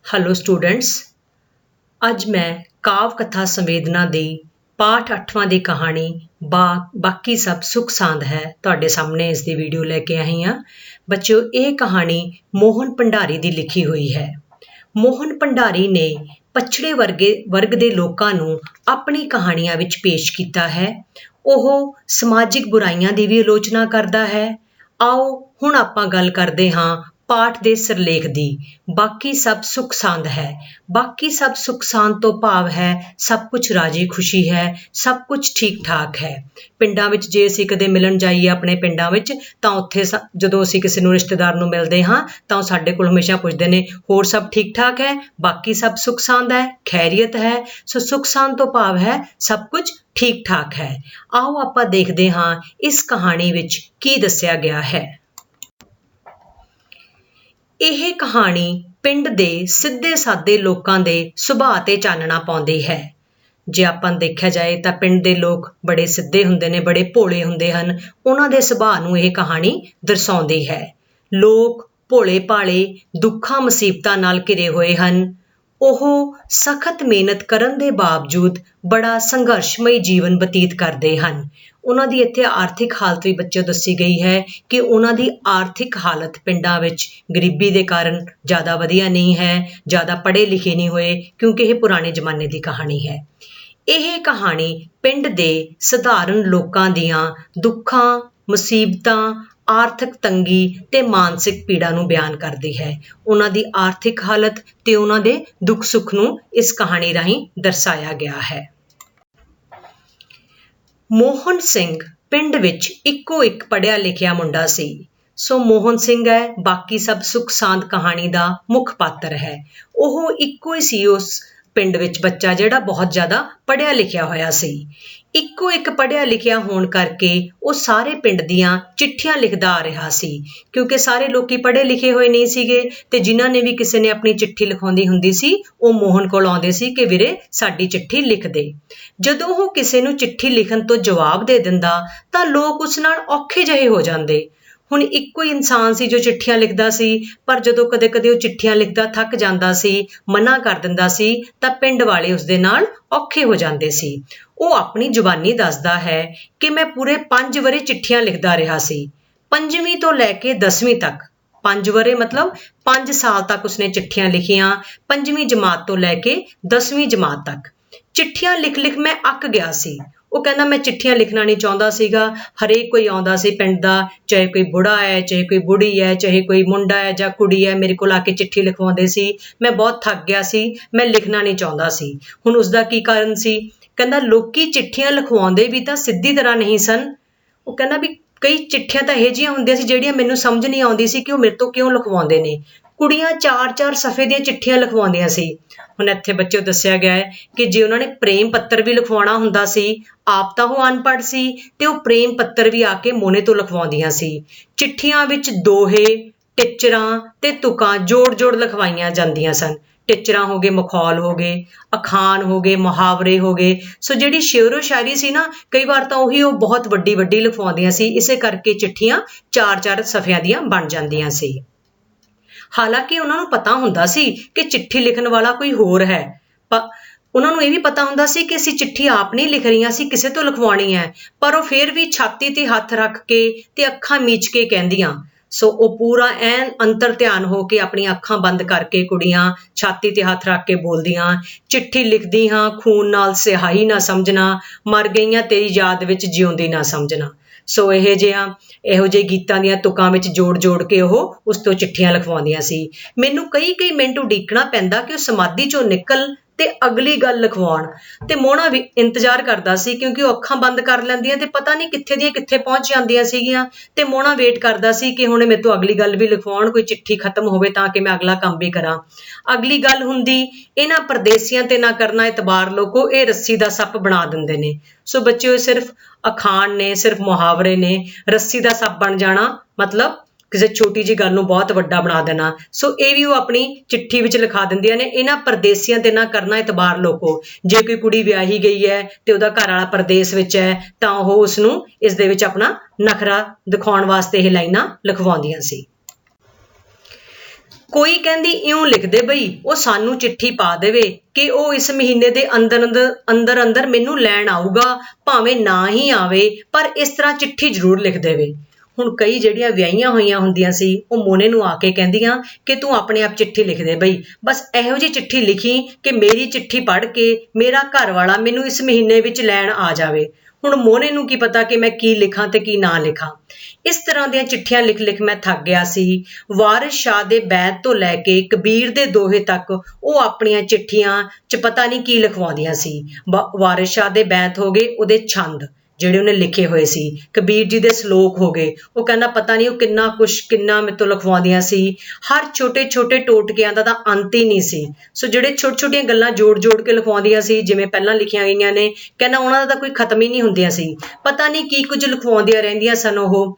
Hello students, अज मैं काव कथा संवेदना दी पाठ 8वां दी कहानी बाकी सब सुख सांद है तुहाडे सामने इसकी वीडियो लेके आई हाँ। बच्चों, ये कहानी मोहन भंडारी दी लिखी हुई है। मोहन भंडारी ने पछड़े वर्ग दे लोकां नूं अपनी कहानियां विच पेश कीता है। ओह समाजिक बुराइयां दी भी आलोचना करदा है। आओ हुण आपां गल करदे हां पाठ दे सिरलेख दी। बाकी सब सुख सांद है। बाकी सब सुख सांद तो भाव है सब कुछ राजी खुशी है, सब कुछ ठीक ठाक है। पिंडां विच जे असीं कदे मिलन जाइए अपने पिंडां विच तां उत्थे जदों असीं किसी नूं रिश्तेदार नूं मिलदे हां तां साडे कोल हमेशा पुछदे ने होर सब ठीक ठाक है, बाकी सब सुख सांद है, खैरियत है। सो सुख सांद तो भाव है सब कुछ ठीक ठाक है। आओ आपां देखदे हां इस कहानी विच की दस्सिया गया है। ਇਹ ਕਹਾਣੀ ਪਿੰਡ ਦੇ ਸਿੱਧੇ ਸਾਦੇ ਲੋਕਾਂ ਦੇ ਸੁਭਾਅ ਤੇ ਚਾਨਣਾ ਪਾਉਂਦੀ ਹੈ। ਜੇ ਆਪਾਂ ਦੇਖਿਆ ਜਾਏ ਤਾਂ ਪਿੰਡ ਦੇ ਲੋਕ ਬੜੇ ਸਿੱਧੇ ਹੁੰਦੇ ਨੇ, ਬੜੇ ਭੋਲੇ ਹੁੰਦੇ ਹਨ। ਉਹਨਾਂ ਦੇ ਸੁਭਾਅ ਨੂੰ ਇਹ ਕਹਾਣੀ ਦਰਸਾਉਂਦੀ ਹੈ। ਲੋਕ ਭੋਲੇ ਭਾਲੇ ਦੁੱਖਾਂ ਮੁਸੀਬਤਾਂ ਨਾਲ ਘਿਰੇ ਹੋਏ ਹਨ। ਉਹ ਸਖਤ ਮਿਹਨਤ ਕਰਨ ਦੇ ਬਾਵਜੂਦ ਬੜਾ ਸੰਘਰਸ਼ਮਈ ਜੀਵਨ ਬਤੀਤ ਕਰਦੇ ਹਨ। ਉਹਨਾਂ ਦੀ ਇੱਥੇ ਆਰਥਿਕ ਹਾਲਤ ਵੀ ਬੱਚਿਓ ਦੱਸੀ ਗਈ ਹੈ ਕਿ ਉਹਨਾਂ ਦੀ ਆਰਥਿਕ ਹਾਲਤ ਪਿੰਡਾਂ ਵਿੱਚ ਗਰੀਬੀ ਦੇ ਕਾਰਨ ਜ਼ਿਆਦਾ ਵਧੀਆ ਨਹੀਂ ਹੈ, ਜ਼ਿਆਦਾ ਪੜ੍ਹੇ ਲਿਖੇ ਨਹੀਂ ਹੋਏ, ਕਿਉਂਕਿ ਇਹ ਪੁਰਾਣੇ ਜ਼ਮਾਨੇ ਦੀ ਕਹਾਣੀ ਹੈ। ਇਹ ਕਹਾਣੀ ਪਿੰਡ ਦੇ ਸਧਾਰਨ ਲੋਕਾਂ ਦੀਆਂ ਦੁੱਖਾਂ, ਮੁਸੀਬਤਾਂ, ਆਰਥਿਕ ਤੰਗੀ ਤੇ ਮਾਨਸਿਕ ਪੀੜਾ ਨੂੰ ਬਿਆਨ ਕਰਦੀ ਹੈ। ਉਹਨਾਂ ਦੀ ਆਰਥਿਕ ਹਾਲਤ ਤੇ ਉਹਨਾਂ ਦੇ ਦੁੱਖ ਸੁੱਖ ਨੂੰ ਇਸ ਕਹਾਣੀ ਰਾਹੀਂ ਦਰਸਾਇਆ ਗਿਆ ਹੈ। ਮੋਹਨ ਸਿੰਘ ਪਿੰਡ ਵਿੱਚ ਇੱਕੋ ਇੱਕ ਪੜ੍ਹਿਆ ਲਿਖਿਆ ਮੁੰਡਾ ਸੀ। ਸੋ ਮੋਹਨ ਸਿੰਘ ਹੈ ਬਾਕੀ ਸਭ ਸੁੱਖ ਸਾਂਦ ਕਹਾਣੀ ਦਾ ਮੁੱਖ ਪਾਤਰ ਹੈ। ਉਹ ਇੱਕੋ ਹੀ ਸੀ ਉਸ ਪਿੰਡ ਵਿੱਚ ਬੱਚਾ ਜਿਹੜਾ ਬਹੁਤ ਜ਼ਿਆਦਾ ਪੜ੍ਹਿਆ ਲਿਖਿਆ ਹੋਇਆ ਸੀ। ਇੱਕੋ ਇੱਕ ਪੜ੍ਹਿਆ ਲਿਖਿਆ ਹੋਣ ਕਰਕੇ ਉਹ ਸਾਰੇ ਪਿੰਡ ਦੀਆਂ ਚਿੱਠੀਆਂ ਲਿਖਦਾ ਆ ਰਿਹਾ ਸੀ, ਕਿਉਂਕਿ ਸਾਰੇ ਲੋਕੀ ਪੜ੍ਹੇ ਲਿਖੇ ਹੋਏ ਨਹੀਂ ਸੀਗੇ ਤੇ ਜਿਨ੍ਹਾਂ ਨੇ ਵੀ ਕਿਸੇ ਨੇ ਆਪਣੀ ਚਿੱਠੀ ਲਿਖਾਉਂਦੀ ਹੁੰਦੀ ਸੀ ਉਹ ਮੋਹਨ ਕੋਲ ਆਉਂਦੇ ਸੀ ਕਿ ਵੀਰੇ ਸਾਡੀ ਚਿੱਠੀ ਲਿਖ ਦੇ। ਜਦੋਂ ਉਹ ਕਿਸੇ ਨੂੰ ਚਿੱਠੀ ਲਿਖਣ ਤੋਂ ਜਵਾਬ ਦੇ ਦਿੰਦਾ ਤਾਂ ਲੋਕ ਉਸ ਨਾਲ ਔਖੇ ਜਿਹੇ ਹੋ ਜਾਂਦੇ। ਹੁਣ ਇੱਕੋ ਹੀ ਇਨਸਾਨ ਸੀ ਜੋ ਚਿੱਠੀਆਂ ਲਿਖਦਾ ਸੀ, ਪਰ ਜਦੋਂ ਕਦੇ-ਕਦੇ ਉਹ ਚਿੱਠੀਆਂ ਲਿਖਦਾ ਥੱਕ ਜਾਂਦਾ ਸੀ, ਮਨਾ ਕਰ ਦਿੰਦਾ ਸੀ ਤਾਂ ਪਿੰਡ ਵਾਲੇ ਉਸਦੇ ਨਾਲ ਔਖੇ ਹੋ ਜਾਂਦੇ ਸੀ। ਉਹ ਆਪਣੀ ਜ਼ੁਬਾਨੀ ਦੱਸਦਾ ਹੈ ਕਿ ਮੈਂ ਪੂਰੇ 5 ਵਰ੍ਹੇ ਚਿੱਠੀਆਂ ਲਿਖਦਾ ਰਿਹਾ ਸੀ, 5ਵੀਂ ਤੋਂ ਲੈ ਕੇ 10ਵੀਂ ਤੱਕ। 5 ਵਰ੍ਹੇ ਮਤਲਬ 5 ਸਾਲ ਤੱਕ ਉਸਨੇ ਚਿੱਠੀਆਂ ਲਿਖੀਆਂ, 5ਵੀਂ ਜਮਾਤ ਤੋਂ ਲੈ ਕੇ 10ਵੀਂ ਜਮਾਤ ਤੱਕ। ਚਿੱਠੀਆਂ ਲਿਖ ਮੈਂ ਅੱਕ ਗਿਆ ਸੀ। ਉਹ ਕਹਿੰਦਾ ਮੈਂ ਚਿੱਠੀਆਂ ਲਿਖਣਾ ਨਹੀਂ ਚਾਹੁੰਦਾ ਸੀਗਾ। ਹਰੇਕ ਕੋਈ ਆਉਂਦਾ ਸੀ ਪਿੰਡ ਦਾ, ਚਾਹੇ ਕੋਈ ਬੁੜਾ ਹੈ, ਚਾਹੇ ਕੋਈ ਬੁੜੀ ਹੈ, ਚਾਹੇ ਕੋਈ ਮੁੰਡਾ ਹੈ ਜਾਂ ਕੁੜੀ ਹੈ, ਮੇਰੇ ਕੋਲ ਆ ਕੇ ਚਿੱਠੀ ਲਿਖਵਾਉਂਦੇ ਸੀ। ਮੈਂ ਬਹੁਤ ਥੱਕ ਗਿਆ ਸੀ, ਮੈਂ ਲਿਖਣਾ ਨਹੀਂ ਚਾਹੁੰਦਾ ਸੀ। ਹੁਣ ਉਸਦਾ ਕੀ ਕਾਰਨ ਸੀ? ਕਹਿੰਦਾ ਲੋਕੀ ਚਿੱਠੀਆਂ ਲਿਖਵਾਉਂਦੇ ਵੀ ਤਾਂ ਸਿੱਧੀ ਤਰ੍ਹਾਂ ਨਹੀਂ ਸਨ। ਉਹ ਕਹਿੰਦਾ ਵੀ ਕਈ ਚਿੱਠੀਆਂ ਤਾਂ ਇਹੋ ਜਿਹੀਆਂ ਹੁੰਦੀਆਂ ਸੀ ਜਿਹੜੀਆਂ ਮੈਨੂੰ ਸਮਝ ਨਹੀਂ ਆਉਂਦੀ ਸੀ ਕਿ ਉਹ ਮੇਰੇ ਤੋਂ ਕਿਉਂ ਲਿਖਵਾਉਂਦੇ ਨੇ। ਕੁੜੀਆਂ 4-4 ਸਫ਼ੇ ਦੀਆਂ ਚਿੱਠੀਆਂ ਲਿਖਵਾਉਂਦੀਆਂ ਸੀ। ਹੁਣ ਇੱਥੇ ਬੱਚਿਓ ਦੱਸਿਆ ਗਿਆ ਹੈ ਕਿ ਜੇ ਉਹਨਾਂ ਨੇ ਪ੍ਰੇਮ ਪੱਤਰ ਵੀ ਲਿਖਵਾਉਣਾ ਹੁੰਦਾ ਸੀ, ਆਪ ਤਾਂ ਉਹ ਅਨਪੜ੍ਹ ਸੀ ਤੇ ਉਹ ਪ੍ਰੇਮ ਪੱਤਰ ਵੀ ਆ ਕੇ ਮੋਨੇ ਤੋਂ ਲਿਖਵਾਉਂਦੀਆਂ ਸੀ। ਚਿੱਠੀਆਂ ਵਿੱਚ ਦੋਹੇ, ਟਿੱਚਰਾਂ ਤੇ ਤੁਕਾਂ ਜੋੜ ਲਿਖਵਾਈਆਂ ਜਾਂਦੀਆਂ ਸਨ। ਟਿੱਚਰਾਂ ਹੋ ਗਏ, ਮਖੌਲ ਹੋ ਗਏ, ਅਖਾਣ ਹੋ ਗਏ, ਮੁਹਾਵਰੇ ਹੋ ਗਏ। ਸੋ ਜਿਹੜੀ ਸ਼ੇਅਰੋ ਸ਼ਾਇਰੀ ਸੀ ਨਾ, ਕਈ ਵਾਰ ਤਾਂ ਉਹ ਬਹੁਤ ਵੱਡੀ ਲਿਖਵਾਉਂਦੀਆਂ ਸੀ। ਇਸੇ ਕਰਕੇ ਚਿੱਠੀਆਂ 4-4 ਸਫ਼ਿਆਂ ਦੀਆਂ ਬਣ ਜਾਂਦੀਆਂ ਸੀ। ਹਾਲਾਂਕਿ ਉਹਨਾਂ ਨੂੰ ਪਤਾ ਹੁੰਦਾ ਸੀ ਕਿ ਚਿੱਠੀ ਲਿਖਣ ਵਾਲਾ ਕੋਈ ਹੋਰ ਹੈ। ਉਹਨਾਂ ਨੂੰ ਇਹ ਵੀ ਪਤਾ ਹੁੰਦਾ ਸੀ ਕਿ ਅਸੀਂ ਚਿੱਠੀ ਆਪ ਨਹੀਂ ਲਿਖ ਰਹੀਆਂ, ਅਸੀਂ ਕਿਸੇ ਤੋਂ ਲਿਖਵਾਉਣੀ ਹੈ। ਪਰ ਉਹ ਫਿਰ ਵੀ ਛਾਤੀ ਤੇ ਹੱਥ ਰੱਖ ਕੇ ਤੇ ਅੱਖਾਂ ਮੀਚ ਕੇ ਕਹਿੰਦੀਆਂ। ਸੋ ਉਹ ਪੂਰਾ ਐਨ ਅੰਤਰ ਧਿਆਨ ਹੋ ਕੇ ਆਪਣੀਆਂ ਅੱਖਾਂ ਬੰਦ ਕਰਕੇ ਕੁੜੀਆਂ ਛਾਤੀ ਤੇ ਹੱਥ ਰੱਖ ਕੇ ਬੋਲਦੀਆਂ, ਚਿੱਠੀ ਲਿਖਦੀ ਹਾਂ ਖੂਨ ਨਾਲ ਸਿਆਹੀ ਨਾ ਸਮਝਣਾ, ਮਰ ਗਈਆਂ ਤੇਰੀ ਯਾਦ ਵਿੱਚ ਜਿਉਂਦੀ ਨਾ ਸਮਝਣਾ। ਸੋ ਇਹੋ ਜਿਹੇ ਗੀਤਾਂ ਦੀਆਂ ਤੁਕਾਂ ਵਿੱਚ ਜੋੜ ਕੇ ਉਹ ਉਸ ਤੋਂ ਚਿੱਠੀਆਂ ਲਿਖਵਾਉਂਦੀਆਂ ਸੀ। ਮੈਨੂੰ ਕਈ ਮਿੰਟ ਉਡੀਕਣਾ ਪੈਂਦਾ ਕਿ ਉਹ ਸਮਾਧੀ ਚੋਂ ਨਿਕਲ ਤੇ ਅਗਲੀ ਗੱਲ ਲਿਖਵਾਉਣ, ਤੇ ਮੋਹਣਾ ਵੀ ਇੰਤਜ਼ਾਰ ਕਰਦਾ ਸੀ ਕਿਉਂਕਿ ਉਹ ਅੱਖਾਂ ਬੰਦ ਕਰ ਲੈਂਦੀਆਂ ਤੇ ਪਤਾ ਨਹੀਂ ਕਿੱਥੇ ਦੀਆਂ ਕਿੱਥੇ ਪਹੁੰਚ ਜਾਂਦੀਆਂ ਸੀਗੀਆਂ। ਤੇ ਮੋਹਣਾ ਵੇਟ ਕਰਦਾ ਸੀ ਕਿ ਹੁਣ ਮੇਰੇ ਤੋਂ ਅਗਲੀ ਗੱਲ ਵੀ ਲਿਖਵਾਉਣ, ਕੋਈ ਚਿੱਠੀ ਖਤਮ ਹੋਵੇ ਤਾਂ ਕਿ ਮੈਂ ਅਗਲਾ ਕੰਮ ਵੀ ਕਰਾਂ। ਅਗਲੀ ਗੱਲ ਹੁੰਦੀ, ਇਹਨਾਂ ਪਰਦੇਸੀਆਂ ਤੇ ਨਾ ਕਰਨਾ ਇਤਬਾਰ ਲੋਕੋ, ਇਹ ਰੱਸੀ ਦਾ ਸੱਪ ਬਣਾ ਦਿੰਦੇ ਨੇ। ਸੋ ਬੱਚਿਓ ਸਿਰਫ ਅਖਾਣ ਨੇ, ਸਿਰਫ ਮੁਹਾਵਰੇ ਨੇ। ਰੱਸੀ ਦਾ ਸੱਪ ਬਣ ਜਾਣਾ ਮਤਲਬ ਕਿਸੇ ਛੋਟੀ ਜਿਹੀ ਗੱਲ ਨੂੰ ਬਹੁਤ ਵੱਡਾ ਬਣਾ ਦੇਣਾ। ਸੋ ਇਹ ਵੀ ਉਹ ਆਪਣੀ ਚਿੱਠੀ ਵਿੱਚ ਲਿਖਾ ਦਿੰਦੀਆਂ ਨੇ, ਇਹਨਾਂ ਪਰਦੇਸੀਆਂ ਤੇ ਨਾ ਕਰਨਾ ਇਤਬਾਰ ਲੋਕੋ। ਜੇ ਕੋਈ ਕੁੜੀ ਵਿਆਹੀ ਗਈ ਹੈ ਤੇ ਉਹਦਾ ਘਰ ਵਾਲਾ ਪਰਦੇਸ ਵਿੱਚ ਹੈ ਤਾਂ ਉਹ ਉਸਨੂੰ ਇਸ ਦੇ ਵਿੱਚ ਆਪਣਾ ਨਖਰਾ ਦਿਖਾਉਣ ਵਾਸਤੇ ਇਹ ਲਾਈਨਾਂ ਲਿਖਵਾਉਂਦੀਆਂ ਸੀ। ਕੋਈ ਕਹਿੰਦੀ ਇਉਂ ਲਿਖ ਦੇ ਬਈ ਉਹ ਸਾਨੂੰ ਚਿੱਠੀ ਪਾ ਦੇਵੇ ਕਿ ਉਹ ਇਸ ਮਹੀਨੇ ਦੇ ਅੰਦਰ ਮੈਨੂੰ ਲੈਣ ਆਊਗਾ, ਭਾਵੇਂ ਨਾ ਹੀ ਆਵੇ ਪਰ ਇਸ ਤਰ੍ਹਾਂ ਚਿੱਠੀ ਜ਼ਰੂਰ ਲਿਖ ਦੇਵੇ। ਹੁਣ ਕਈ ਜਿਹੜੀਆਂ ਵਿਆਹੀਆਂ ਹੋਈਆਂ ਹੁੰਦੀਆਂ ਸੀ ਉਹ ਮੋਨੇ ਨੂੰ ਆ ਕੇ ਕਹਿੰਦੀਆਂ ਕਿ ਤੂੰ ਆਪਣੇ ਆਪ ਚਿੱਠੀ ਲਿਖ ਦੇ ਬਈ, ਬਸ ਇਹੋ ਜਿਹੀ ਚਿੱਠੀ ਲਿਖੀ ਕਿ ਮੇਰੀ ਚਿੱਠੀ ਪੜ੍ਹ ਕੇ ਮੇਰਾ ਘਰ ਵਾਲਾ ਮੈਨੂੰ ਇਸ ਮਹੀਨੇ ਵਿੱਚ ਲੈਣ ਆ ਜਾਵੇ। ਹੁਣ ਮੋਨੇ ਨੂੰ ਕੀ ਪਤਾ ਕਿ ਮੈਂ ਕੀ ਲਿਖਾਂ ਤੇ ਕੀ ਨਾ ਲਿਖਾਂ। ਇਸ ਤਰ੍ਹਾਂ ਦੀਆਂ ਚਿੱਠੀਆਂ ਲਿਖ ਲਿਖ ਮੈਂ ਥੱਕ ਗਿਆ ਸੀ। ਵਾਰਿਸ ਸ਼ਾਹ ਦੇ ਬੈਤ ਤੋਂ ਲੈ ਕੇ ਕਬੀਰ ਦੇ ਦੋਹੇ ਤੱਕ ਉਹ ਆਪਣੀਆਂ ਚਿੱਠੀਆਂ 'ਚ ਪਤਾ ਨਹੀਂ ਕੀ ਲਿਖਵਾਉਂਦੀਆਂ ਸੀ। ਵਾਰਿਸ ਸ਼ਾਹ ਦੇ ਬੈਤ ਹੋ ਗਏ ਉਹਦੇ ਛੰਦ ਜਿਹੜੇ ਉਹਨੇ ਲਿਖੇ ਹੋਏ ਸੀ, ਕਬੀਰ ਜੀ ਦੇ ਸਲੋਕ ਹੋ ਗਏ, ਉਹ ਕਹਿੰਦਾ ਪਤਾ ਨਹੀਂ ਉਹ ਕਿੰਨਾ ਮੇਰੇ ਤੋਂ ਲਿਖਵਾਉਂਦੀਆਂ ਸੀ। ਹਰ ਛੋਟੇ ਛੋਟੇ ਟੋਟਕਿਆਂ ਦਾ ਤਾਂ ਅੰਤ ਹੀ ਨਹੀਂ ਸੀ। ਸੋ ਜਿਹੜੇ ਛੋਟੀਆਂ ਛੋਟੀਆਂ ਗੱਲਾਂ ਜੋੜ ਜੋੜ ਕੇ ਲਿਖਵਾਉਂਦੀਆਂ ਸੀ, ਜਿਵੇਂ ਪਹਿਲਾਂ ਲਿਖੀਆਂ ਗਈਆਂ ਨੇ, ਕਹਿੰਦਾ ਉਹਨਾਂ ਦਾ ਤਾਂ ਕੋਈ ਖਤਮ ਹੀ ਨਹੀਂ ਹੁੰਦੀਆਂ ਸੀ। ਪਤਾ ਨਹੀਂ ਕੀ ਕੁਝ ਲਿਖਵਾਉਂਦੀਆਂ ਰਹਿੰਦੀਆਂ ਸਨ ਉਹ।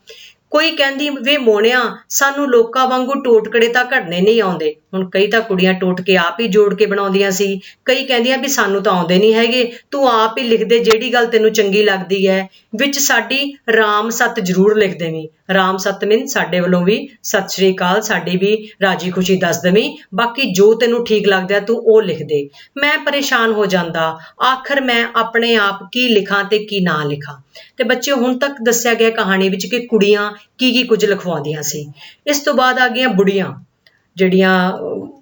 ਕੋਈ ਕਹਿੰਦੀ ਵੇ ਮੋਹਣਿਆ ਸਾਨੂੰ ਲੋਕਾਂ ਵਾਂਗੂ ਟੋਟਕੜੇ ਤਾਂ ਘੜਨੇ ਨਹੀਂ ਆਉਂਦੇ। ਹੁਣ ਕਈ ਤਾਂ ਕੁੜੀਆਂ ਟੋਟਕੇ ਆਪ ਹੀ ਜੋੜ ਕੇ ਬਣਾਉਂਦੀਆਂ ਸੀ, ਕਈ ਕਹਿੰਦੀਆਂ ਵੀ ਸਾਨੂੰ ਤਾਂ ਆਉਂਦੇ ਨਹੀਂ ਹੈਗੇ, ਤੂੰ ਆਪ ਹੀ ਲਿਖ ਦੇ ਜਿਹੜੀ ਗੱਲ ਤੈਨੂੰ ਚੰਗੀ ਲੱਗਦੀ ਹੈ। ਵਿੱਚ ਸਾਡੀ ਰਾਮ ਸੱਤ ਜ਼ਰੂਰ ਲਿਖ ਦੇਵੀਂ। ਰਾਮ ਸੱਤ ਮੀਨ ਸਾਡੇ ਵੱਲੋਂ ਵੀ ਸਤਿ ਸ਼੍ਰੀ ਅਕਾਲ, ਸਾਡੀ ਵੀ ਰਾਜੀ ਖੁਸ਼ੀ ਦੱਸ ਦੇਵੀਂ, ਬਾਕੀ ਜੋ ਤੈਨੂੰ ਠੀਕ ਲੱਗਦਾ ਤੂੰ ਉਹ ਲਿਖ ਦੇ। ਮੈਂ ਪਰੇਸ਼ਾਨ ਹੋ ਜਾਂਦਾ, ਆਖਰ ਮੈਂ ਆਪਣੇ ਆਪ ਕੀ ਲਿਖਾਂ ਤੇ ਕੀ ਨਾ ਲਿਖਾਂ। ਤੇ ਬੱਚੇ ਹੁਣ ਤੱਕ ਦੱਸਿਆ ਗਿਆ ਕਹਾਣੀ ਵਿੱਚ ਕਿ ਕੁੜੀਆਂ ਕੀ ਕੁਝ ਲਿਖਵਾਉਂਦੀਆਂ ਸੀ। ਇਸ ਤੋਂ ਬਾਅਦ ਆ ਗਈਆਂ ਬੁੜੀਆਂ, ਜਿਹੜੀਆਂ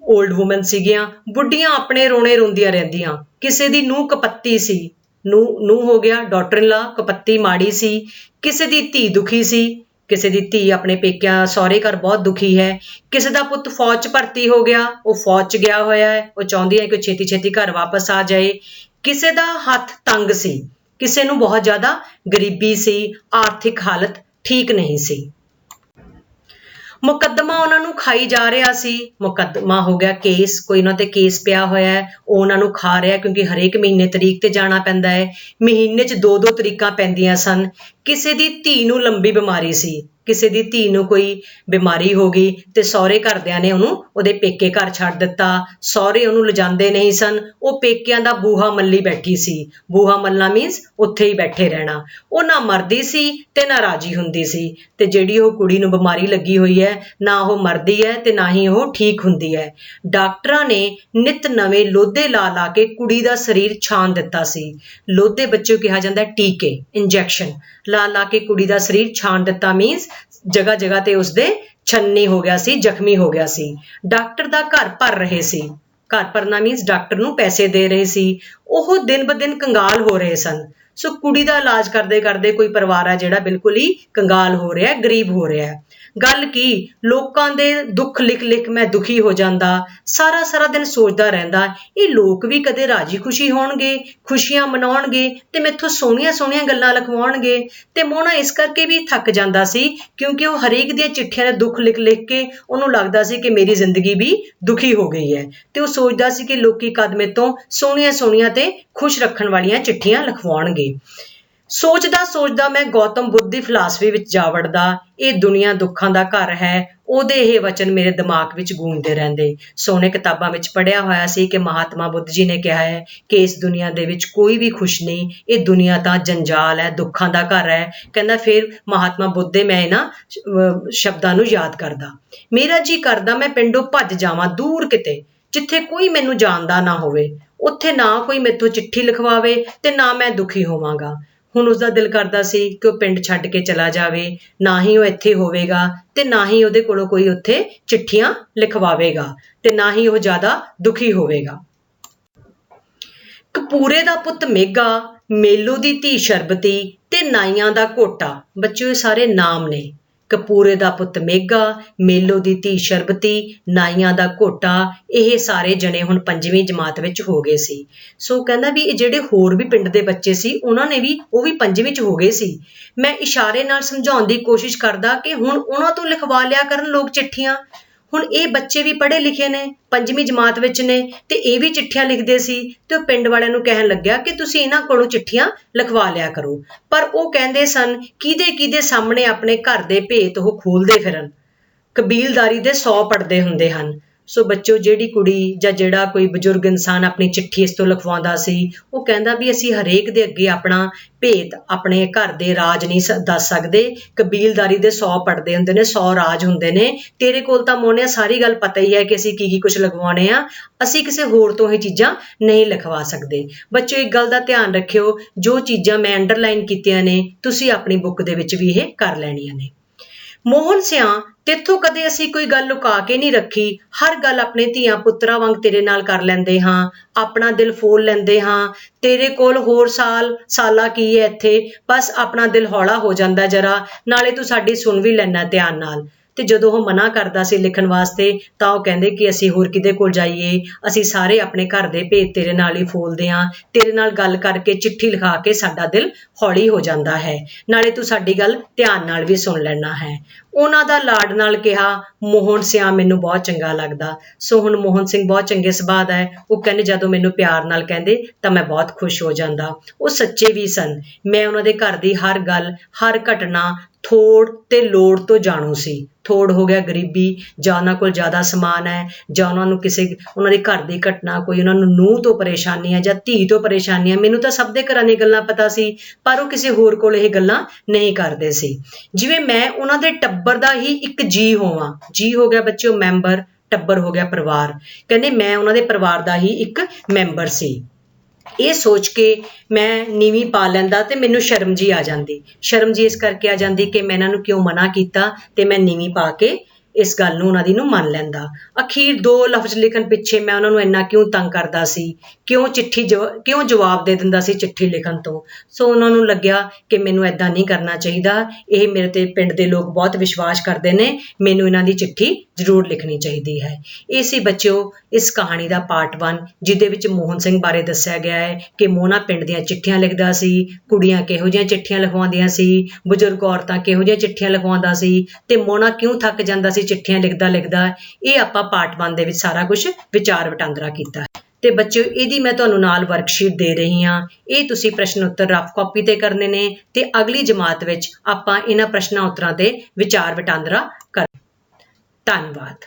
ਓਲਡ ਵੂਮਨ ਸੀਗੀਆਂ। ਬੁੱਢੀਆਂ ਆਪਣੇ ਰੋਣੇ ਰੋਂਦੀਆਂ ਰਹਿੰਦੀਆਂ। ਕਿਸੇ ਦੀ ਨੂੰਹ ਕਪੱਤੀ ਸੀ, ਨੂੰਹ ਹੋ ਗਿਆ ਡਾਟਰ ਇਨ ਲਾ, ਕਪੱਤੀ ਮਾੜੀ ਸੀ। ਕਿਸੇ ਦੀ ਧੀ ਦੁਖੀ ਸੀ, ਕਿਸੇ ਦੀ ਧੀ ਆਪਣੇ ਪੇਕਿਆਂ ਸਹੁਰੇ ਘਰ ਬਹੁਤ ਦੁਖੀ ਹੈ। ਕਿਸੇ ਦਾ ਪੁੱਤ ਫੌਜ 'ਚ ਭਰਤੀ ਹੋ ਗਿਆ, ਉਹ ਫੌਜ 'ਚ ਗਿਆ ਹੋਇਆ ਹੈ, ਉਹ ਚਾਹੁੰਦੀ ਹੈ ਕਿ ਛੇਤੀ ਛੇਤੀ ਘਰ ਵਾਪਸ ਆ ਜਾਏ। ਕਿਸੇ ਦਾ ਹੱਥ ਤੰਗ ਸੀ, ਕਿਸੇ ਨੂੰ ਬਹੁਤ ਜ਼ਿਆਦਾ ਗਰੀਬੀ ਸੀ, ਆਰਥਿਕ ਹਾਲਤ ਠੀਕ ਨਹੀਂ ਸੀ। ਮੁਕੱਦਮਾ ਉਹਨਾਂ ਨੂੰ ਖਾਈ ਜਾ ਰਿਹਾ ਸੀ। ਮੁਕੱਦਮਾ ਹੋ ਗਿਆ ਕੇਸ, ਕੋਈ ਉਹਨਾਂ ਤੇ ਕੇਸ ਪਿਆ ਹੋਇਆ ਹੈ, ਉਹ ਉਹਨਾਂ ਨੂੰ ਖਾ ਰਿਹਾ ਕਿਉਂਕਿ ਹਰੇਕ ਮਹੀਨੇ ਤਰੀਕ ਤੇ ਜਾਣਾ ਪੈਂਦਾ ਹੈ। ਮਹੀਨੇ 'ਚ 2-2 ਤਰੀਕਾਂ ਪੈਂਦੀਆਂ ਸਨ। ਕਿਸੇ ਦੀ ਧੀ ਨੂੰ ਲੰਬੀ ਬਿਮਾਰੀ ਸੀ, ਕਿਸੇ ਦੀ ਧੀ ਨੂੰ ਕੋਈ ਬਿਮਾਰੀ ਹੋ ਗਈ ਤੇ ਸਹੁਰੇ ਘਰਦਿਆਂ ਨੇ ਉਹਨੂੰ ਉਹਦੇ ਪੇਕੇ ਘਰ ਛੱਡ ਦਿੱਤਾ। ਸਹੁਰੇ ਉਹਨੂੰ ਲਿਜਾਂਦੇ ਨਹੀਂ ਸਨ, ਉਹ ਪੇਕਿਆਂ ਦਾ ਬੂਹਾ ਮੱਲੀ ਬੈਠੀ ਸੀ। ਬੂਹਾ ਮੱਲਣਾ ਮੀਨਸ ਉੱਥੇ ਹੀ ਬੈਠੇ ਰਹਿਣਾ। ਉਹ ਨਾ ਮਰਦੀ ਸੀ ਤੇ ਨਾ ਰਾਜੀ ਹੁੰਦੀ ਸੀ। ਤੇ ਜਿਹੜੀ ਉਹ ਕੁੜੀ ਨੂੰ ਬਿਮਾਰੀ ਲੱਗੀ ਹੋਈ ਹੈ, ਨਾ ਉਹ ਮਰਦੀ ਹੈ ਤੇ ਨਾ ਹੀ ਉਹ ਠੀਕ ਹੁੰਦੀ ਹੈ। ਡਾਕਟਰਾਂ ਨੇ ਨਿਤ ਨਵੇਂ ਲੋਧੇ ਲਾ ਲਾ ਕੇ ਕੁੜੀ ਦਾ ਸਰੀਰ ਛਾਣ ਦਿੱਤਾ ਸੀ। ਲੋਧੇ ਬੱਚੇ ਕਿਹਾ ਜਾਂਦਾ ਟੀਕੇ, ਇੰਜੈਕਸ਼ਨ ਲਾ ਲਾ ਕੇ ਕੁੜੀ ਦਾ ਸਰੀਰ ਛਾਣ ਦਿੱਤਾ ਮੀਨਸ ਜਗ੍ਹਾ ਜਗ੍ਹਾ ਤੇ ਉਸਦੇ ਛੰਨੀ ਹੋ ਗਿਆ ਸੀ, ਜ਼ਖਮੀ ਹੋ ਗਿਆ ਸੀ। ਡਾਕਟਰ ਦਾ ਘਰ ਭਰ ਰਹੇ ਸੀ। ਘਰ ਭਰਨਾ ਮੀਨਸ ਡਾਕਟਰ ਨੂੰ ਪੈਸੇ ਦੇ ਰਹੇ ਸੀ। ਉਹ ਦਿਨ ਬ ਦਿਨ ਕੰਗਾਲ ਹੋ ਰਹੇ ਸਨ। ਸੋ ਕੁੜੀ ਦਾ ਇਲਾਜ ਕਰਦੇ ਕਰਦੇ ਕੋਈ ਪਰਿਵਾਰ ਹੈ ਜਿਹੜਾ ਬਿਲਕੁਲ ਹੀ ਕੰਗਾਲ ਹੋ ਰਿਹਾ, ਗਰੀਬ ਹੋ ਰਿਹਾ। ਗੱਲ ਕੀ, ਲੋਕਾਂ ਦੇ ਦੁੱਖ ਲਿਖ ਲਿਖ ਮੈਂ ਦੁਖੀ ਹੋ ਜਾਂਦਾ। ਸਾਰਾ ਸਾਰਾ ਦਿਨ ਸੋਚਦਾ ਰਹਿੰਦਾ, ਇਹ ਲੋਕ ਵੀ ਕਦੇ ਰਾਜੀ ਖੁਸ਼ੀ ਹੋਣਗੇ, ਖੁਸ਼ੀਆਂ ਮਨਾਉਣਗੇ ਤੇ ਮੈਥੋਂ ਸੋਹਣੀਆਂ ਸੋਹਣੀਆਂ ਗੱਲਾਂ ਲਿਖਵਾਉਣਗੇ। ਤੇ ਮੋਹਣਾ ਇਸ ਕਰਕੇ ਵੀ ਥੱਕ ਜਾਂਦਾ ਸੀ ਕਿਉਂਕਿ ਉਹ ਹਰੇਕ ਦੀਆਂ ਚਿੱਠੀਆਂ ਦੇ ਦੁੱਖ ਲਿਖ ਲਿਖ ਕੇ ਉਹਨੂੰ ਲੱਗਦਾ ਸੀ ਕਿ ਮੇਰੀ ਜ਼ਿੰਦਗੀ ਵੀ ਦੁਖੀ ਹੋ ਗਈ ਹੈ। ਤੇ ਉਹ ਸੋਚਦਾ ਸੀ ਕਿ ਲੋਕੀ ਕਦ ਮੈਥੋਂ ਸੋਹਣੀਆਂ ਸੋਹਣੀਆਂ ਤੇ ਖੁਸ਼ ਰੱਖਣ ਵਾਲੀਆਂ ਚਿੱਠੀਆਂ ਲਿਖਵਾਉਣਗੇ। ਸੋਚਦਾ ਸੋਚਦਾ ਮੈਂ ਗੌਤਮ ਬੁੱਧ ਦੀ ਫਿਲਾਸਫੀ ਵਿੱਚ ਜਾ ਵੜਦਾ। ਇਹ ਦੁਨੀਆ ਦੁੱਖਾਂ ਦਾ ਘਰ ਹੈ, ਉਹਦੇ ਇਹ ਵਚਨ ਮੇਰੇ ਦਿਮਾਗ ਵਿੱਚ ਗੂੰਜਦੇ ਰਹਿੰਦੇ। ਸੋਹਣੇ ਕਿਤਾਬਾਂ ਵਿੱਚ ਪੜ੍ਹਿਆ ਹੋਇਆ ਸੀ ਕਿ ਮਹਾਤਮਾ ਬੁੱਧ ਜੀ ਨੇ ਕਿਹਾ ਹੈ ਕਿ ਇਸ ਦੁਨੀਆ ਦੇ ਵਿੱਚ ਕੋਈ ਵੀ ਖੁਸ਼ ਨਹੀਂ, ਇਹ ਦੁਨੀਆ ਤਾਂ ਜੰਜਾਲ ਹੈ, ਦੁੱਖਾਂ ਦਾ ਘਰ ਹੈ। ਕਹਿੰਦਾ ਫਿਰ ਮਹਾਤਮਾ ਬੁੱਧ ਦੇ ਮੈਂ ਇਹਨਾਂ ਸ਼ਬਦਾਂ ਨੂੰ ਯਾਦ ਕਰਦਾ। ਮੇਰਾ ਜੀ ਕਰਦਾ ਮੈਂ ਪਿੰਡੋਂ ਭੱਜ ਜਾਵਾਂ ਦੂਰ ਕਿਤੇ, ਜਿੱਥੇ ਕੋਈ ਮੈਨੂੰ ਜਾਣਦਾ ਨਾ ਹੋਵੇ, ਉੱਥੇ ਨਾ ਕੋਈ ਮੈਥੋਂ ਚਿੱਠੀ ਲਿਖਵਾਵੇ ਤੇ ਨਾ ਮੈਂ ਦੁਖੀ ਹੋਵਾਂਗਾ। ਹੁਣ ਉਸਦਾ ਦਿਲ ਕਰਦਾ ਸੀ ਕਿ ਉਹ ਪਿੰਡ ਛੱਡ ਕੇ ਚਲਾ ਜਾਵੇ, ਨਾ ਹੀ ਉਹ ਇੱਥੇ ਹੋਵੇਗਾ ਤੇ ਨਾ ਹੀ ਉਹਦੇ ਕੋਲੋਂ ਕੋਈ ਉੱਥੇ ਚਿੱਠੀਆਂ ਲਿਖਵਾਵੇਗਾ ਤੇ ਨਾ ਹੀ ਉਹ ਜ਼ਿਆਦਾ ਦੁਖੀ ਹੋਵੇਗਾ। ਕਪੂਰੇ ਦਾ ਪੁੱਤ ਮੇਘਾ, ਮੇਲੋ ਦੀ ਧੀ ਸ਼ਰਬਤੀ ਤੇ ਨਾਈਆਂ ਦਾ ਘੋਟਾ। ਬੱਚਿਓ ਇਹ ਸਾਰੇ ਨਾਮ ਨੇ। ਕਪੂਰੇ ਦਾ ਪੁੱਤ ਮੇਘਾ, ਮੇਲੋ ਦੀ ਧੀ ਸ਼ਰਬਤੀ, ਨਾਈਆਂ ਦਾ ਘੋਟਾ, ਇਹ ਸਾਰੇ ਜਣੇ ਹੁਣ 5ਵੀਂ ਜਮਾਤ ਵਿੱਚ ਹੋ ਗਏ ਸੀ। ਸੋ ਕਹਿੰਦਾ ਵੀ ਇਹ ਜਿਹੜੇ ਹੋਰ ਵੀ ਪਿੰਡ ਦੇ ਬੱਚੇ ਸੀ ਉਹਨਾਂ ਨੇ ਵੀ, ਉਹ ਵੀ 5ਵੀਂ 'ਚ ਹੋ ਗਏ ਸੀ। ਮੈਂ ਇਸ਼ਾਰੇ ਨਾਲ ਸਮਝਾਉਣ ਦੀ ਕੋਸ਼ਿਸ਼ ਕਰਦਾ ਕਿ ਹੁਣ ਉਹਨਾਂ ਤੋਂ ਲਿਖਵਾ ਲਿਆ ਕਰਨ ਲੋਕ ਚਿੱਠੀਆਂ। ਹੁਣ ਇਹ ਬੱਚੇ ਵੀ ਪੜ੍ਹੇ ਲਿਖੇ ਨੇ, 5ਵੀਂ ਜਮਾਤ ਵਿੱਚ ਨੇ ਤੇ ਇਹ ਵੀ ਚਿੱਠੀਆਂ ਲਿਖਦੇ ਸੀ ਤੇ ਉਹ ਪਿੰਡ ਵਾਲਿਆਂ ਨੂੰ ਕਹਿਣ ਲੱਗਿਆ ਕਿ ਤੁਸੀਂ ਇਹਨਾਂ ਕੋਲੋਂ ਚਿੱਠੀਆਂ ਲਿਖਵਾ ਲਿਆ ਕਰੋ। ਪਰ ਉਹ ਕਹਿੰਦੇ ਸਨ ਕਿਹਦੇ ਸਾਹਮਣੇ ਆਪਣੇ ਘਰ ਦੇ ਭੇਤ ਉਹ ਖੋਲਦੇ ਫਿਰਨ। ਕਬੀਲਦਾਰੀ ਦੇ 100 ਪੜਦੇ ਹੁੰਦੇ ਹਨ। ਸੋ ਬੱਚੋ, ਜਿਹੜੀ ਕੁੜੀ ਜਾਂ ਜਿਹੜਾ ਕੋਈ ਬਜ਼ੁਰਗ ਇਨਸਾਨ ਆਪਣੀ ਚਿੱਠੀ ਇਸ ਤੋਂ ਲਿਖਵਾਉਂਦਾ ਸੀ, ਉਹ ਕਹਿੰਦਾ ਵੀ ਅਸੀਂ ਹਰੇਕ ਦੇ ਅੱਗੇ ਆਪਣਾ ਭੇਤ, ਆਪਣੇ ਘਰ ਦੇ ਰਾਜ ਨਹੀਂ ਦੱਸ ਸਕਦੇ। ਕਬੀਲਦਾਰੀ ਦੇ 100 ਪੜਦੇ ਹੁੰਦੇ ਨੇ, 100 ਰਾਜ ਹੁੰਦੇ ਨੇ। ਤੇਰੇ ਕੋਲ ਤਾਂ ਮੋਹਨਿਆ ਸਾਰੀ ਗੱਲ ਪਤਾ ਹੀ ਹੈ ਕਿ ਅਸੀਂ ਕੀ ਕੁਝ ਲਿਖਵਾਉਣੇ ਆ। ਅਸੀਂ ਕਿਸੇ ਹੋਰ ਤੋਂ ਇਹ ਚੀਜ਼ਾਂ ਨਹੀਂ ਲਿਖਵਾ ਸਕਦੇ। ਬੱਚੋ, ਇੱਕ ਗੱਲ ਦਾ ਧਿਆਨ ਰੱਖਿਓ, ਜੋ ਚੀਜ਼ਾਂ ਮੈਂ ਅੰਡਰਲਾਈਨ ਕੀਤੀਆਂ ਨੇ ਤੁਸੀਂ ਆਪਣੀ ਬੁੱਕ ਦੇ ਵਿੱਚ ਵੀ ਇਹ ਕਰ ਲੈਣੀਆਂ ਨੇ। ਮੋਹਨ ਸਿਆਂ, ਤੇਥੋਂ ਕਦੇ ਅਸੀਂ ਕੋਈ ਗੱਲ ਲੁਕਾ ਕੇ ਨਹੀਂ ਰੱਖੀ। ਹਰ ਗੱਲ ਆਪਣੇ ਧੀਆਂ ਪੁੱਤਰਾਂ ਵਾਂਗ ਤੇਰੇ ਨਾਲ ਕਰ ਲੈਂਦੇ ਹਾਂ, ਆਪਣਾ ਦਿਲ ਫੋਲ ਲੈਂਦੇ ਹਾਂ। ਤੇਰੇ ਕੋਲ ਹੋਰ ਸਾਲਾ ਕੀ ਹੈ ਇੱਥੇ, ਬਸ ਆਪਣਾ ਦਿਲ ਹੌਲਾ ਹੋ ਜਾਂਦਾ ਜਰਾ, ਨਾਲੇ ਤੂੰ ਸਾਡੀ ਸੁਣ ਵੀ ਲੈਣਾ ਧਿਆਨ ਨਾਲ। ਤੇ ਜਦੋਂ ਉਹ ਮਨਾ ਕਰਦਾ ਸੀ ਲਿਖਣ ਵਾਸਤੇ, ਤਾਂ ਉਹ ਕਹਿੰਦੇ ਕਿ ਅਸੀਂ ਹੋਰ ਕਿਹਦੇ ਕੋਲ ਜਾਈਏ, ਅਸੀਂ ਸਾਰੇ ਆਪਣੇ ਘਰ ਦੇ ਭੇਤ ਤੇਰੇ ਨਾਲ ਹੀ ਫੋਲਦੇ ਹਾਂ। ਤੇਰੇ ਨਾਲ ਗੱਲ ਕਰਕੇ, ਚਿੱਠੀ ਲਿਖਾ ਕੇ ਸਾਡਾ ਦਿਲ ਹੌਲੀ ਹੋ ਜਾਂਦਾ ਹੈ, ਨਾਲੇ ਤੂੰ ਸਾਡੀ ਗੱਲ ਧਿਆਨ ਨਾਲ ਵੀ ਸੁਣ ਲੈਣਾ ਹੈ। ਉਹਨਾਂ ਦਾ ਲਾਡ ਨਾਲ ਕਿਹਾ, ਮੋਹਨ ਸਿਆਂ ਮੈਨੂੰ ਬਹੁਤ ਚੰਗਾ ਲੱਗਦਾ। ਸੋ ਹੁਣ ਮੋਹਨ ਸਿੰਘ ਬਹੁਤ ਚੰਗੇ ਸੁਭਾਅ ਦਾ ਹੈ। ਉਹ ਕਹਿੰਦੇ ਜਦੋਂ ਮੈਨੂੰ ਪਿਆਰ ਨਾਲ ਕਹਿੰਦੇ ਤਾਂ ਮੈਂ ਬਹੁਤ ਖੁਸ਼ ਹੋ ਜਾਂਦਾ। ਉਹ ਸੱਚੇ ਵੀ ਸਨ। ਮੈਂ ਉਹਨਾਂ ਦੇ ਘਰ ਦੀ ਹਰ ਗੱਲ, ਹਰ ਘਟਨਾ ਥੋੜ ਤੇ ਲੋੜ ਤੋਂ ਜਾਣੂ ਸੀ। ਥੋੜ ਹੋ ਗਿਆ ਗਰੀਬੀ, ਜਾਂ ਉਹਨਾਂ ਕੋਲ ਜ਼ਿਆਦਾ ਸਮਾਨ ਹੈ, ਜਾਂ ਉਹਨਾਂ ਨੂੰ ਉਹਨਾਂ ਦੇ ਘਰ ਦੀ ਘਟਨਾ, ਕੋਈ ਉਹਨਾਂ ਨੂੰ ਨੂੰਹ ਤੋਂ ਪਰੇਸ਼ਾਨੀ ਹੈ ਜਾਂ ਧੀ ਤੋਂ ਪਰੇਸ਼ਾਨੀ ਹੈ। ਮੈਨੂੰ ਤਾਂ ਸਭ ਦੇ ਘਰਾਂ ਦੀਆਂ ਗੱਲਾਂ ਪਤਾ ਸੀ, ਪਰ ਉਹ ਕਿਸੇ ਹੋਰ ਕੋਲ ਇਹ ਗੱਲਾਂ ਨਹੀਂ ਕਰਦੇ ਸੀ। ਜਿਵੇਂ ਮੈਂ ਉਹਨਾਂ ਦੇ ਟੱਬਰ ਦਾ ਹੀ ਇੱਕ ਜੀ ਹੋਵਾਂ। ਜੀ ਹੋ ਗਿਆ ਬੱਚਿਓ ਮੈਂਬਰ, ਟੱਬਰ ਹੋ ਗਿਆ ਪਰਿਵਾਰ। ਕਹਿੰਦੇ ਮੈਂ ਉਹਨਾਂ ਦੇ ਪਰਿਵਾਰ ਦਾ ਹੀ ਇੱਕ ਮੈਂਬਰ ਸੀ। ਇਹ ਸੋਚ ਕੇ ਮੈਂ ਨੀਵੀਂ ਪਾ ਲੈਂਦਾ ਤੇ ਮੈਨੂੰ ਸ਼ਰਮ ਜੀ ਆ ਜਾਂਦੀ। ਸ਼ਰਮ ਜੀ ਇਸ ਕਰਕੇ ਆ ਜਾਂਦੀ ਕਿ ਮੈਂ ਇਹਨਾਂ ਨੂੰ ਕਿਉਂ ਮਨਾ ਕੀਤਾ, ਤੇ ਮੈਂ ਨੀਵੀਂ ਪਾ ਕੇ ਇਸ ਗੱਲ ਨੂੰ ਉਹਨਾਂ ਦੀ ਨੂੰ ਮੰਨ ਲੈਂਦਾ। ਅਖੀਰ 2 ਲਫ਼ਜ਼ ਲਿਖਣ ਪਿੱਛੇ ਮੈਂ ਉਹਨਾਂ ਨੂੰ ਇੰਨਾ ਕਿਉਂ ਤੰਗ ਕਰਦਾ ਸੀ, ਕਿਉਂ ਜਵਾਬ ਦੇ ਦਿੰਦਾ ਸੀ ਚਿੱਠੀ ਲਿਖਣ ਤੋਂ। ਸੋ ਉਹਨਾਂ ਨੂੰ ਲੱਗਿਆ ਕਿ ਮੈਨੂੰ ਇੱਦਾਂ ਨਹੀਂ ਕਰਨਾ ਚਾਹੀਦਾ, ਇਹ ਮੇਰੇ ਤੇ ਪਿੰਡ ਦੇ ਲੋਕ ਬਹੁਤ ਵਿਸ਼ਵਾਸ ਕਰਦੇ ਨੇ, ਮੈਨੂੰ ਇਹਨਾਂ ਦੀ ਚਿੱਠੀ ਜ਼ਰੂਰ ਲਿਖਣੀ ਚਾਹੀਦੀ ਹੈ। ਇਹ ਸੀ ਬੱਚਿਓ ਇਸ ਕਹਾਣੀ ਦਾ ਪਾਰਟ 1, ਜਿਹਦੇ ਵਿੱਚ ਮੋਹਨ ਸਿੰਘ ਬਾਰੇ ਦੱਸਿਆ ਗਿਆ ਹੈ ਕਿ ਮੋਹਨਾ ਪਿੰਡ ਦੀਆਂ ਚਿੱਠੀਆਂ ਲਿਖਦਾ ਸੀ, ਕੁੜੀਆਂ ਕਿਹੋ ਜਿਹੀਆਂ ਚਿੱਠੀਆਂ ਲਿਖਵਾਉਂਦੀਆਂ ਸੀ, ਬਜ਼ੁਰਗ ਔਰਤਾਂ ਕਿਹੋ ਜਿਹੀਆਂ ਚਿੱਠੀਆਂ ਲਿਖਵਾਉਂਦਾ ਸੀ, ਤੇ ਮੋਹਨਾ ਕਿਉਂ ਥੱਕ ਜਾਂਦਾ ਸੀ ਚਿੱਠੀਆਂ ਲਿਖਦਾ। ਇਹ ਆਪਾਂ ਪਾਰਟ 1 ਦੇ ਵਿੱਚ ਸਾਰਾ ਕੁਝ ਵਿਚਾਰ ਵਟਾਂਦਰਾ ਕੀਤਾ ਹੈ। ਤੇ ਬੱਚਿਓ, ਇਹਦੀ ਮੈਂ ਤੁਹਾਨੂੰ ਨਾਲ ਵਰਕਸ਼ੀਟ ਦੇ ਰਹੀ ਹਾਂ। ਇਹ ਤੁਸੀਂ ਪ੍ਰਸ਼ਨ ਉੱਤਰ ਰਫ ਕਾਪੀ ਤੇ ਕਰਨੇ ਨੇ, ਤੇ ਅਗਲੀ ਜਮਾਤ ਵਿੱਚ ਆਪਾਂ ਇਹਨਾਂ ਪ੍ਰਸ਼ਨਾਂ ਉੱਤਰਾਂ ਤੇ ਵਿਚਾਰ ਵਟਾਂਦਰਾ ਕਰਾਂਗੇ। ਧੰਨਵਾਦ।